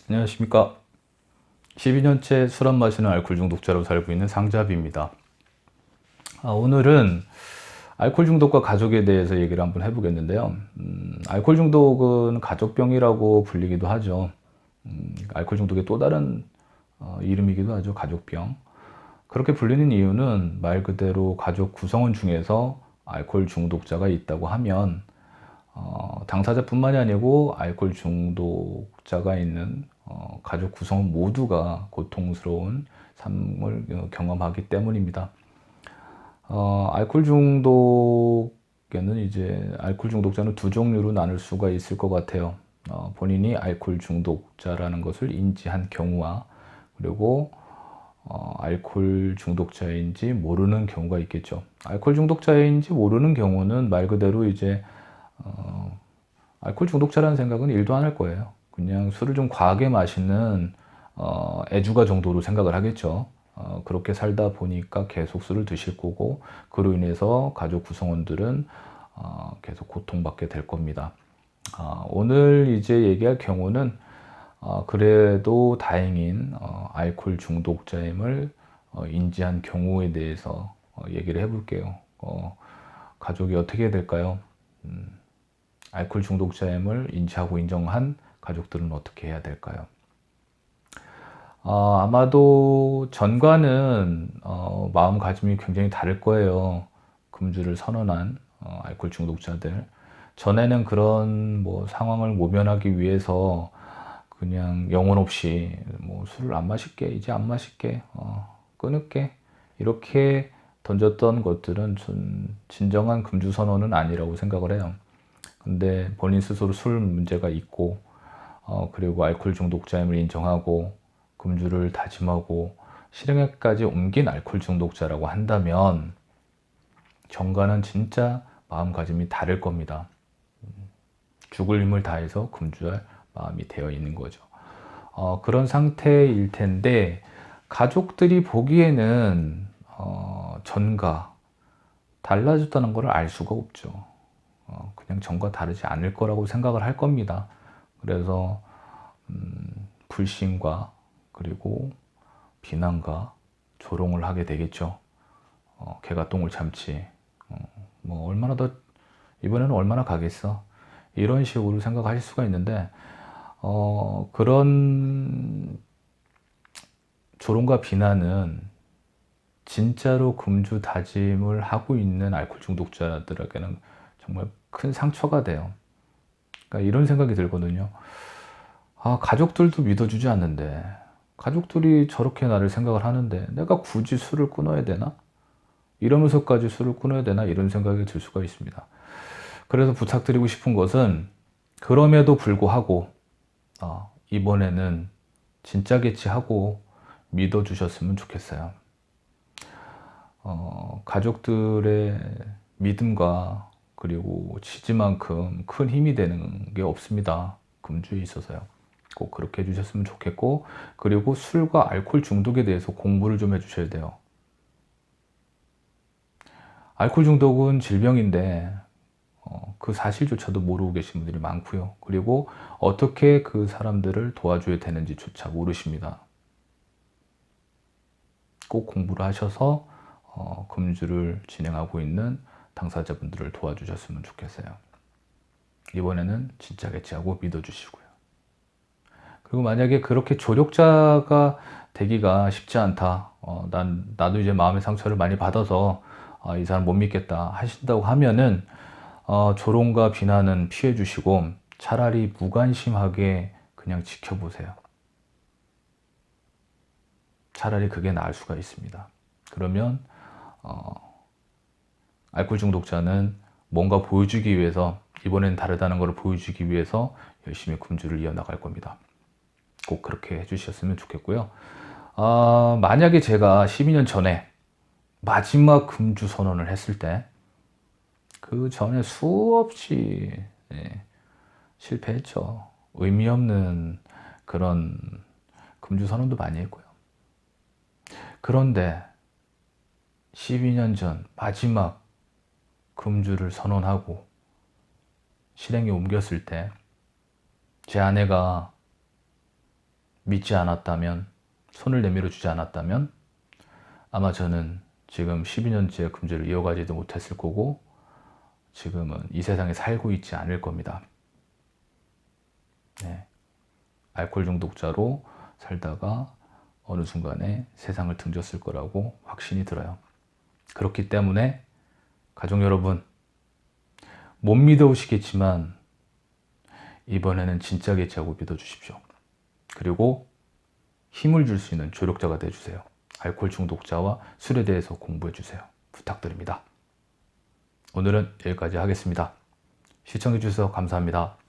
안녕하십니까. 12년째 술 안 마시는 알코올 중독자로 살고 있는 상잡입니다. 오늘은 알코올 중독과 가족에 대해서 얘기를 한번 해보겠는데요. 알코올 중독은 가족병이라고 불리기도 하죠. 알코올 중독의 또 다른 이름이기도 하죠. 가족병. 그렇게 불리는 이유는 말 그대로 가족 구성원 중에서 알코올 중독자가 있다고 하면 당사자뿐만이 아니고 알코올 중독자가 있는 가족 구성원 모두가 고통스러운 삶을 경험하기 때문입니다. 알코올 중독에는 이제 알코올 중독자는 두 종류로 나눌 수가 있을 것 같아요. 본인이 알코올 중독자라는 것을 인지한 경우와 그리고 알코올 중독자인지 모르는 경우가 있겠죠. 알코올 중독자인지 모르는 경우는 말 그대로 이제 알코올 중독자라는 생각은 1도 안 할 거예요. 그냥 술을 좀 과하게 마시는 애주가 정도로 생각을 하겠죠. 그렇게 살다 보니까 계속 술을 드실 거고 그로 인해서 가족 구성원들은 계속 고통받게 될 겁니다. 오늘 이제 얘기할 경우는 그래도 다행인 알코올 중독자임을 인지한 경우에 대해서 얘기를 해볼게요. 가족이 어떻게 해야 될까요? 알코올 중독자임을 인지하고 인정한 가족들은 어떻게 해야 될까요? 아마도 전과는 마음가짐이 굉장히 다를 거예요. 금주를 선언한 알코올 중독자들. 전에는 그런 뭐 상황을 모면하기 위해서 그냥 영혼 없이 뭐 술을 안 마실게, 이제 안 마실게, 끊을게 이렇게 던졌던 것들은 진정한 금주 선언은 아니라고 생각을 해요. 근데 본인 스스로 술 문제가 있고 그리고 알코올 중독자임을 인정하고 금주를 다짐하고 실행에까지 옮긴 알코올 중독자라고 한다면 전과는 진짜 마음가짐이 다를 겁니다. 죽을 힘을 다해서 금주할 마음이 되어 있는 거죠. 그런 상태일 텐데 가족들이 보기에는 전과 달라졌다는 것을 알 수가 없죠. 그냥 전과 다르지 않을 거라고 생각을 할 겁니다. 그래서 불신과 그리고 비난과 조롱을 하게 되겠죠. 개가 똥을 참지. 뭐 얼마나 더 이번에는 얼마나 가겠어. 이런 식으로 생각하실 수가 있는데 그런 조롱과 비난은 진짜로 금주 다짐을 하고 있는 알코올 중독자들에게는 정말 큰 상처가 돼요. 그러니까 이런 생각이 들거든요. 가족들도 믿어주지 않는데, 가족들이 저렇게 나를 생각을 하는데, 내가 굳이 술을 끊어야 되나? 이러면서까지 술을 끊어야 되나? 이런 생각이 들 수가 있습니다. 그래서 부탁드리고 싶은 것은, 그럼에도 불구하고, 이번에는 진짜겠지 하고 믿어주셨으면 좋겠어요. 가족들의 믿음과 그리고 지지만큼 큰 힘이 되는 게 없습니다. 금주에 있어서요. 꼭 그렇게 해주셨으면 좋겠고, 그리고 술과 알코올 중독에 대해서 공부를 좀 해주셔야 돼요. 알코올 중독은 질병인데 그 사실조차도 모르고 계신 분들이 많고요. 그리고 어떻게 그 사람들을 도와줘야 되는지조차 모르십니다. 꼭 공부를 하셔서 금주를 진행하고 있는 당사자분들을 도와주셨으면 좋겠어요. 이번에는 진짜겠지 하고 믿어주시고요. 그리고 만약에 그렇게 조력자가 되기가 쉽지 않다. 나도 이제 마음의 상처를 많이 받아서 이 사람 못 믿겠다 하신다고 하면은 조롱과 비난은 피해 주시고 차라리 무관심하게 그냥 지켜보세요. 차라리 그게 나을 수가 있습니다. 그러면 알코올 중독자는 뭔가 보여주기 위해서 이번엔 다르다는 것을 보여주기 위해서 열심히 금주를 이어나갈 겁니다. 꼭 그렇게 해주셨으면 좋겠고요. 만약에 제가 12년 전에 마지막 금주 선언을 했을 때 그 전에 수없이 실패했죠. 의미 없는 그런 금주 선언도 많이 했고요. 그런데 12년 전 마지막 금주를 선언하고 실행에 옮겼을 때 제 아내가 믿지 않았다면, 손을 내밀어 주지 않았다면 아마 저는 지금 12년째 금주를 이어가지도 못했을 거고 지금은 이 세상에 살고 있지 않을 겁니다. 네. 알코올 중독자로 살다가 어느 순간에 세상을 등졌을 거라고 확신이 들어요. 그렇기 때문에 가족 여러분, 못 믿어오시겠지만 이번에는 진짜겠지하고 믿어주십시오. 그리고 힘을 줄 수 있는 조력자가 되어주세요. 알코올 중독자와 술에 대해서 공부해주세요. 부탁드립니다. 오늘은 여기까지 하겠습니다. 시청해주셔서 감사합니다.